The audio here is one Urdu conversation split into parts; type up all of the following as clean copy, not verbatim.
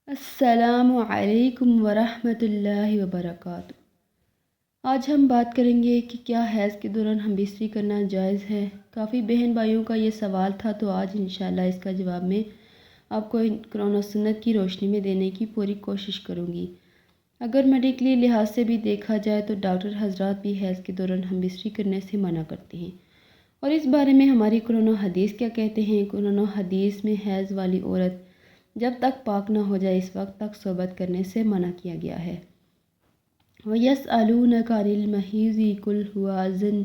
السلام علیکم ورحمۃ اللہ وبرکاتہ۔ آج ہم بات کریں گے کہ کیا حیض کے دوران ہم بستری کرنا جائز ہے۔ کافی بہن بھائیوں کا یہ سوال تھا، تو آج انشاءاللہ اس کا جواب میں آپ کو قرآن و سنت کی روشنی میں دینے کی پوری کوشش کروں گی۔ اگر میڈیکلی لحاظ سے بھی دیکھا جائے تو ڈاکٹر حضرات بھی حیض کے دوران ہم بستری کرنے سے منع کرتے ہیں، اور اس بارے میں ہماری قرآن و حدیث کیا کہتے ہیں۔ قرآن و حدیث میں حیض والی عورت جب تک پاک نہ ہو جائے اس وقت تک صحبت کرنے سے منع کیا گیا ہے۔ وَيَسْأَلُونَكَ عَنِ الْمَحِيضِ قُلْ هُوَ أَذًى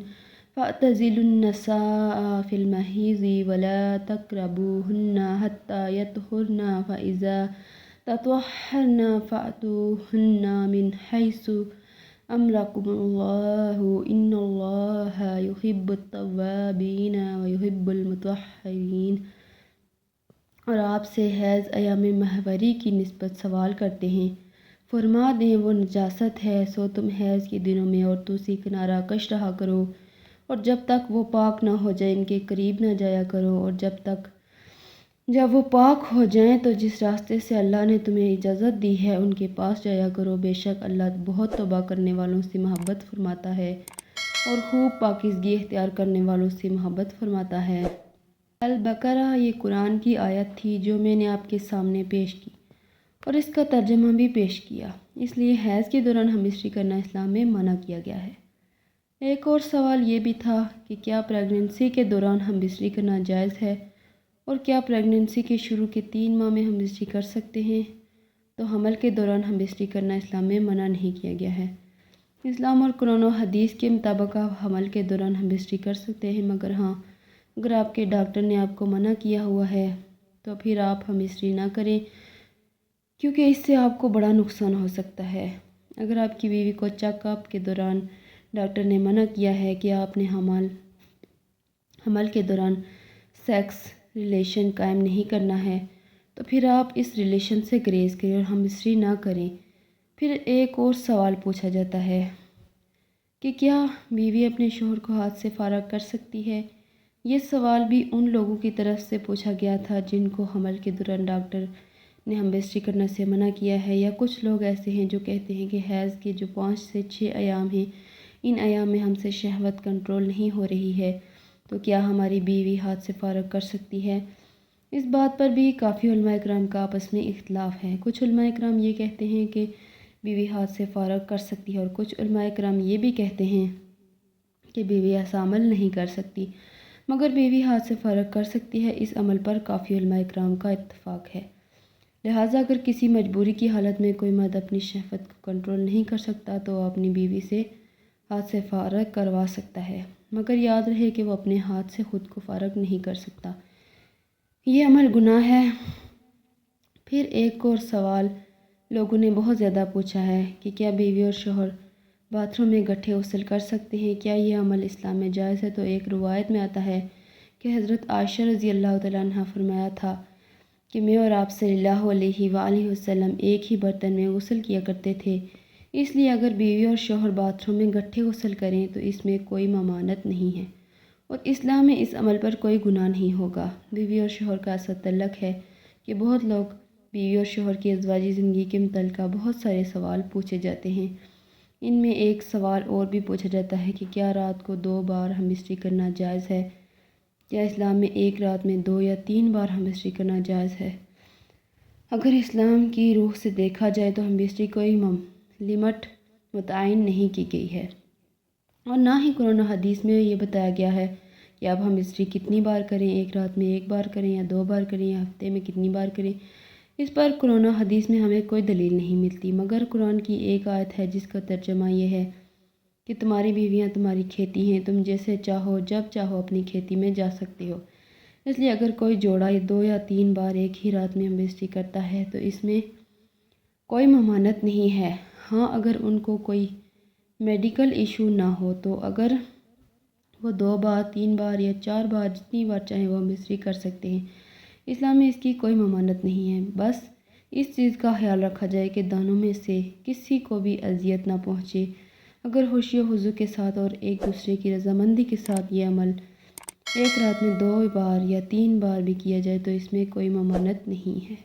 فَاعْتَزِلُوا النِّسَاءَ فِي الْمَحِيضِ وَلَا تَقْرَبُوهُنَّ حَتَّى يَطْهُرْنَ فَإِذَا تَطَهَّرْنَ فَأْتُوهُنَّ مِنْ حَيْثُ أَمَرَكُمُ اللَّهُ إِنَّ اللَّهَ يُحِبُّ التَّوَّابِينَ وَيُحِبُّ الْمُتَطَّهِّرِينَ۔ اور آپ سے حیض ایام ماہواری کی نسبت سوال کرتے ہیں، فرما دیں وہ نجاست ہے، سو تم حیض کے دنوں میں عورتوں سے کنارہ کش رہا کرو، اور جب تک وہ پاک نہ ہو جائے ان کے قریب نہ جایا کرو، اور جب وہ پاک ہو جائیں تو جس راستے سے اللہ نے تمہیں اجازت دی ہے ان کے پاس جایا کرو، بے شک اللہ بہت توبہ کرنے والوں سے محبت فرماتا ہے اور خوب پاکیزگی اختیار کرنے والوں سے محبت فرماتا ہے۔ البقرہ یہ قرآن کی آیت تھی جو میں نے آپ کے سامنے پیش کی اور اس کا ترجمہ بھی پیش کیا۔ اس لیے حیض کے دوران ہم بستری کرنا اسلام میں منع کیا گیا ہے۔ ایک اور سوال یہ بھی تھا کہ کیا پریگننسی کے دوران ہم بستری کرنا جائز ہے، اور کیا پریگننسی کے شروع کے 3 ماہ میں ہم بستری کر سکتے ہیں؟ تو حمل کے دوران ہم بستری کرنا اسلام میں منع نہیں کیا گیا ہے۔ اسلام اور قرآن و حدیث کے مطابق آپ حمل کے دوران ہم بستری کر سکتے ہیں، مگر ہاں، اگر آپ کے ڈاکٹر نے آپ کو منع کیا ہوا ہے تو پھر آپ ہم بستری نہ کریں، کیونکہ اس سے آپ کو بڑا نقصان ہو سکتا ہے۔ اگر آپ کی بیوی کو چیک اپ کے دوران ڈاکٹر نے منع کیا ہے کہ آپ نے حمل کے دوران سیکس ریلیشن قائم نہیں کرنا ہے، تو پھر آپ اس ریلیشن سے گریز کریں اور ہم بستری نہ کریں۔ پھر ایک اور سوال پوچھا جاتا ہے کہ کیا بیوی اپنے شوہر کو ہاتھ سے فارغ کر سکتی ہے؟ یہ سوال بھی ان لوگوں کی طرف سے پوچھا گیا تھا جن کو حمل کے دوران ڈاکٹر نے ہم بستری کرنے سے منع کیا ہے، یا کچھ لوگ ایسے ہیں جو کہتے ہیں کہ حیض کے جو 5 سے 6 ایام ہیں، ان ایام میں ہم سے شہوت کنٹرول نہیں ہو رہی ہے، تو کیا ہماری بیوی ہاتھ سے فارغ کر سکتی ہے؟ اس بات پر بھی کافی علماء کرام کا آپس میں اختلاف ہے۔ کچھ علماء کرام یہ کہتے ہیں کہ بیوی ہاتھ سے فارغ کر سکتی ہے، اور کچھ علماء کرام یہ بھی کہتے ہیں کہ بیوی ایسا عمل نہیں کر سکتی، مگر بیوی ہاتھ سے فارغ کر سکتی ہے۔ اس عمل پر کافی علماء کرام کا اتفاق ہے۔ لہٰذا اگر کسی مجبوری کی حالت میں کوئی مرد اپنی شہوت کو کنٹرول نہیں کر سکتا تو وہ اپنی بیوی سے ہاتھ سے فارغ کروا سکتا ہے، مگر یاد رہے کہ وہ اپنے ہاتھ سے خود کو فارغ نہیں کر سکتا، یہ عمل گناہ ہے۔ پھر ایک اور سوال لوگوں نے بہت زیادہ پوچھا ہے کہ کیا بیوی اور شوہر باتھ روم میں گٹھے غسل کر سکتے ہیں؟ کیا یہ عمل اسلام میں جائز ہے؟ تو ایک روایت میں آتا ہے کہ حضرت عائشہ رضی اللہ تعالیٰ عنہ فرمایا تھا کہ میں اور آپ صلی اللہ علیہ وآلہ وسلم ایک ہی برتن میں غسل کیا کرتے تھے، اس لیے اگر بیوی اور شوہر باتھ روم میں گٹھے غسل کریں تو اس میں کوئی ممانعت نہیں ہے، اور اسلام میں اس عمل پر کوئی گناہ نہیں ہوگا۔ بیوی اور شوہر کا ایسا تعلق ہے کہ بہت لوگ بیوی اور شوہر کی ازدواجی زندگی کے متعلقہ بہت سارے سوال پوچھے جاتے ہیں۔ ان میں ایک سوال اور بھی پوچھا جاتا ہے کہ کیا رات کو 2 بار ہم بستری کرنا جائز ہے؟ کیا اسلام میں ایک رات میں 2 یا 3 بار ہم بستری کرنا جائز ہے؟ اگر اسلام کی روح سے دیکھا جائے تو ہم بستری کوئی لمٹ متعین نہیں کی گئی ہے، اور نہ ہی قرآن و حدیث میں یہ بتایا گیا ہے کہ اب ہم بستری کتنی بار کریں، ایک رات میں 1 بار کریں یا 2 بار کریں یا ہفتے میں کتنی بار کریں۔ اس پر قرآن و حدیث میں ہمیں کوئی دلیل نہیں ملتی، مگر قرآن کی ایک آیت ہے جس کا ترجمہ یہ ہے کہ تمہاری بیویاں تمہاری کھیتی ہیں، تم جیسے چاہو جب چاہو اپنی کھیتی میں جا سکتے ہو۔ اس لیے اگر کوئی جوڑا 2 یا 3 بار ایک ہی رات میں ہم بستری کرتا ہے تو اس میں کوئی ممانعت نہیں ہے۔ ہاں، اگر ان کو کوئی میڈیکل ایشو نہ ہو تو اگر وہ 2 بار 3 بار یا 4 بار جتنی بار چاہیں وہ بستری کر سکتے ہیں، اسلام میں اس کی کوئی ممانعت نہیں ہے۔ بس اس چیز کا خیال رکھا جائے کہ دونوں میں سے کسی کو بھی اذیت نہ پہنچے۔ اگر خوشی و خضوع کے ساتھ اور ایک دوسرے کی رضامندی کے ساتھ یہ عمل ایک رات میں 2 بار یا 3 بار بھی کیا جائے تو اس میں کوئی ممانعت نہیں ہے۔